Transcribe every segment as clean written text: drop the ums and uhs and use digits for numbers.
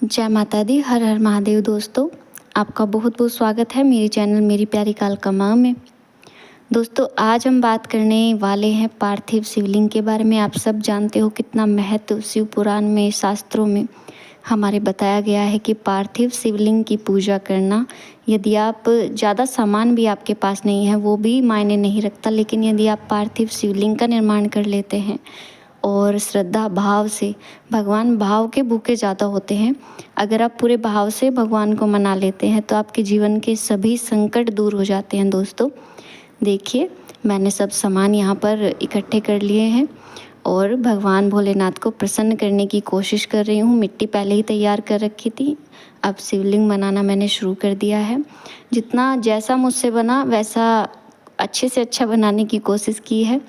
जय माता दी। हर हर महादेव। दोस्तों, आपका बहुत बहुत स्वागत है मेरे चैनल मेरी प्यारी कालका माँ में। दोस्तों, आज हम बात करने वाले हैं पार्थिव शिवलिंग के बारे में। आप सब जानते हो कितना महत्व शिव पुराण में, शास्त्रों में हमारे बताया गया है कि पार्थिव शिवलिंग की पूजा करना, यदि आप ज़्यादा सामान भी आपके पास नहीं है वो भी मायने नहीं रखता, लेकिन यदि आप पार्थिव शिवलिंग का निर्माण कर लेते हैं और श्रद्धा भाव से, भगवान भाव के भूखे ज़्यादा होते हैं, अगर आप पूरे भाव से भगवान को मना लेते हैं तो आपके जीवन के सभी संकट दूर हो जाते हैं। दोस्तों देखिए, मैंने सब सामान यहाँ पर इकट्ठे कर लिए हैं और भगवान भोलेनाथ को प्रसन्न करने की कोशिश कर रही हूँ। मिट्टी पहले ही तैयार कर रखी थी, अब शिवलिंग बनाना मैंने शुरू कर दिया है। जितना जैसा मुझसे बना वैसा अच्छे से अच्छा बनाने की कोशिश की है।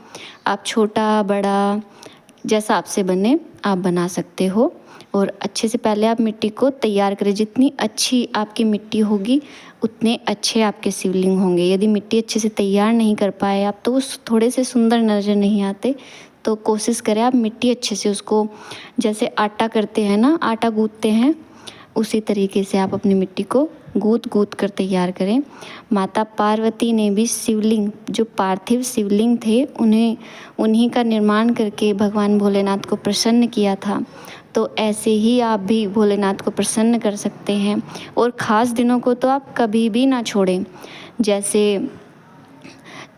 आप छोटा बड़ा जैसा आपसे बने आप बना सकते हो। और अच्छे से पहले आप मिट्टी को तैयार करें। जितनी अच्छी आपकी मिट्टी होगी उतने अच्छे आपके शिवलिंग होंगे। यदि मिट्टी अच्छे से तैयार नहीं कर पाए आप तो उस थोड़े से सुंदर नज़र नहीं आते। तो कोशिश करें आप मिट्टी अच्छे से, उसको जैसे आटा करते हैं ना, आटा गूँथते हैं, उसी तरीके से आप अपनी मिट्टी को गूँथ कर तैयार करें। माता पार्वती ने भी शिवलिंग, जो पार्थिव शिवलिंग थे, उन्हीं का निर्माण करके भगवान भोलेनाथ को प्रसन्न किया था। तो ऐसे ही आप भी भोलेनाथ को प्रसन्न कर सकते हैं। और ख़ास दिनों को तो आप कभी भी ना छोड़ें। जैसे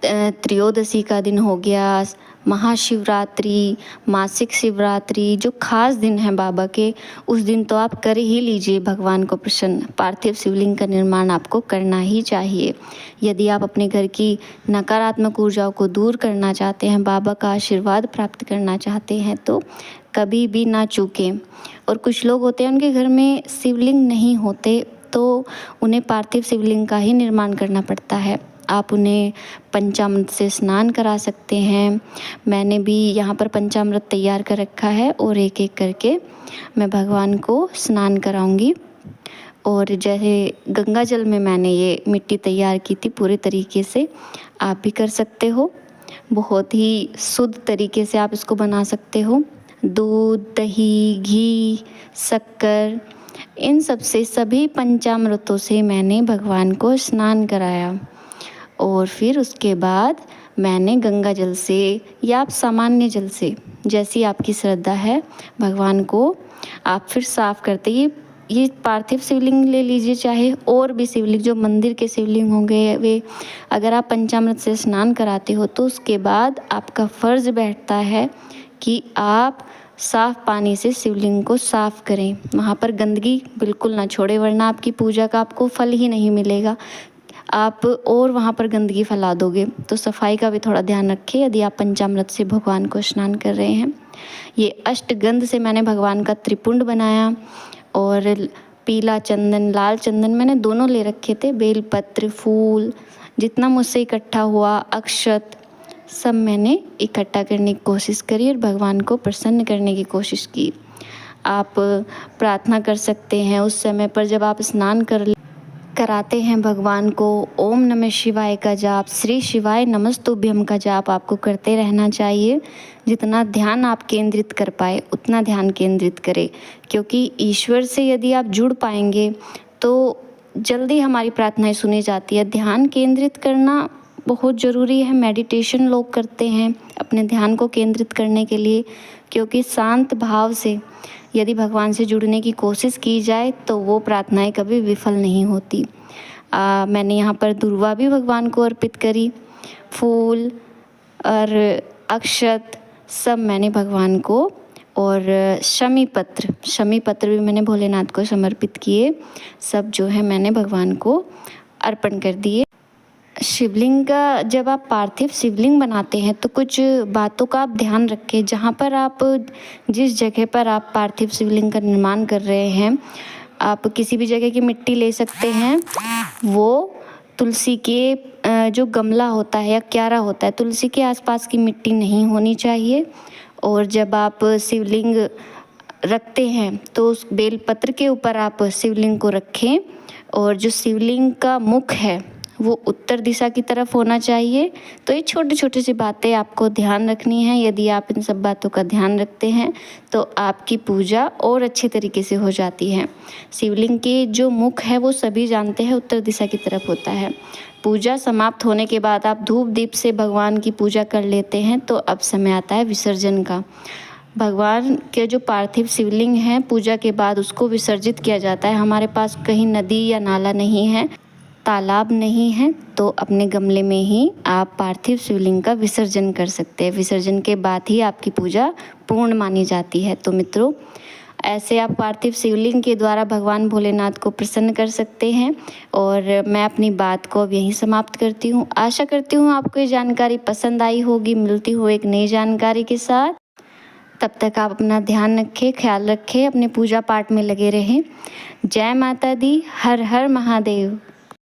त्रयोदशी का दिन हो गया, महाशिवरात्रि, मासिक शिवरात्रि, जो खास दिन है बाबा के, उस दिन तो आप कर ही लीजिए भगवान को प्रसन्न। पार्थिव शिवलिंग का निर्माण आपको करना ही चाहिए। यदि आप अपने घर की नकारात्मक ऊर्जाओं को दूर करना चाहते हैं, बाबा का आशीर्वाद प्राप्त करना चाहते हैं, तो कभी भी ना चूकें। और कुछ लोग होते हैं उनके घर में शिवलिंग नहीं होते, तो उन्हें पार्थिव शिवलिंग का ही निर्माण करना पड़ता है। आप उन्हें पंचामृत से स्नान करा सकते हैं। मैंने भी यहाँ पर पंचामृत तैयार कर रखा है और एक एक करके मैं भगवान को स्नान कराऊंगी। और जैसे गंगा जल में मैंने ये मिट्टी तैयार की थी पूरे तरीके से, आप भी कर सकते हो। बहुत ही शुद्ध तरीके से आप इसको बना सकते हो। दूध, दही, घी, शक्कर, इन सब से, सभी पंचामृतों से मैंने भगवान को स्नान कराया। और फिर उसके बाद मैंने गंगा जल से या आप सामान्य जल से, जैसी आपकी श्रद्धा है, भगवान को आप फिर साफ़ करते। ये पार्थिव शिवलिंग ले लीजिए, चाहे और भी शिवलिंग, जो मंदिर के शिवलिंग होंगे वे, अगर आप पंचामृत से स्नान कराते हो तो उसके बाद आपका फ़र्ज़ बैठता है कि आप साफ़ पानी से शिवलिंग को साफ़ करें। वहाँ पर गंदगी बिल्कुल ना छोड़े, वरना आपकी पूजा का आपको फल ही नहीं मिलेगा। आप और वहाँ पर गंदगी फैला दोगे। तो सफाई का भी थोड़ा ध्यान रखें यदि आप पंचामृत से भगवान को स्नान कर रहे हैं। ये अष्टगंध से मैंने भगवान का त्रिपुंड बनाया। और पीला चंदन, लाल चंदन मैंने दोनों ले रखे थे। बेलपत्र, फूल, जितना मुझसे इकट्ठा हुआ, अक्षत, सब मैंने इकट्ठा करने की कोशिश करी और भगवान को प्रसन्न करने की कोशिश की। आप प्रार्थना कर सकते हैं उस समय पर जब आप स्नान कराते हैं भगवान को। ओम नमः शिवाय का जाप, श्री शिवाय नमस्तुभ्यम का जाप आपको करते रहना चाहिए। जितना ध्यान आप केंद्रित कर पाए उतना ध्यान केंद्रित करें, क्योंकि ईश्वर से यदि आप जुड़ पाएंगे तो जल्दी हमारी प्रार्थनाएं सुनी जाती है। ध्यान केंद्रित करना बहुत ज़रूरी है। मेडिटेशन लोग करते हैं अपने ध्यान को केंद्रित करने के लिए, क्योंकि शांत भाव से यदि भगवान से जुड़ने की कोशिश की जाए तो वो प्रार्थनाएं कभी विफल नहीं होती। मैंने यहाँ पर दुर्वा भी भगवान को अर्पित करी, फूल और अक्षत सब मैंने भगवान को, और शमी पत्र भी मैंने भोलेनाथ को समर्पित किए। सब जो है मैंने भगवान को अर्पण कर दिए। शिवलिंग का, जब आप पार्थिव शिवलिंग बनाते हैं तो कुछ बातों का आप ध्यान रखें। जहाँ पर आप, जिस जगह पर आप पार्थिव शिवलिंग का निर्माण कर रहे हैं, आप किसी भी जगह की मिट्टी ले सकते हैं। वो तुलसी के जो गमला होता है या क्यारा होता है, तुलसी के आसपास की मिट्टी नहीं होनी चाहिए। और जब आप शिवलिंग रखते हैं तो उस बेलपत्र के ऊपर आप शिवलिंग को रखें। और जो शिवलिंग का मुख है वो उत्तर दिशा की तरफ होना चाहिए। तो ये छोटी छोटी सी बातें आपको ध्यान रखनी है। यदि आप इन सब बातों का ध्यान रखते हैं तो आपकी पूजा और अच्छे तरीके से हो जाती है। शिवलिंग के जो मुख है वो सभी जानते हैं उत्तर दिशा की तरफ होता है। पूजा समाप्त होने के बाद आप धूप दीप से भगवान की पूजा कर लेते हैं। तो अब समय आता है विसर्जन का। भगवान के जो पार्थिव शिवलिंग हैं पूजा के बाद उसको विसर्जित किया जाता है। हमारे पास कहीं नदी या नाला नहीं है, तालाब नहीं है, तो अपने गमले में ही आप पार्थिव शिवलिंग का विसर्जन कर सकते हैं। विसर्जन के बाद ही आपकी पूजा पूर्ण मानी जाती है। तो मित्रों, ऐसे आप पार्थिव शिवलिंग के द्वारा भगवान भोलेनाथ को प्रसन्न कर सकते हैं। और मैं अपनी बात को अब यहीं समाप्त करती हूँ। आशा करती हूँ आपको ये जानकारी पसंद आई होगी। मिलती हूँ एक नई जानकारी के साथ। तब तक आप अपना ध्यान रखें, ख्याल रखें, अपने पूजा पाठ में लगे रहें। जय माता दी। हर हर महादेव।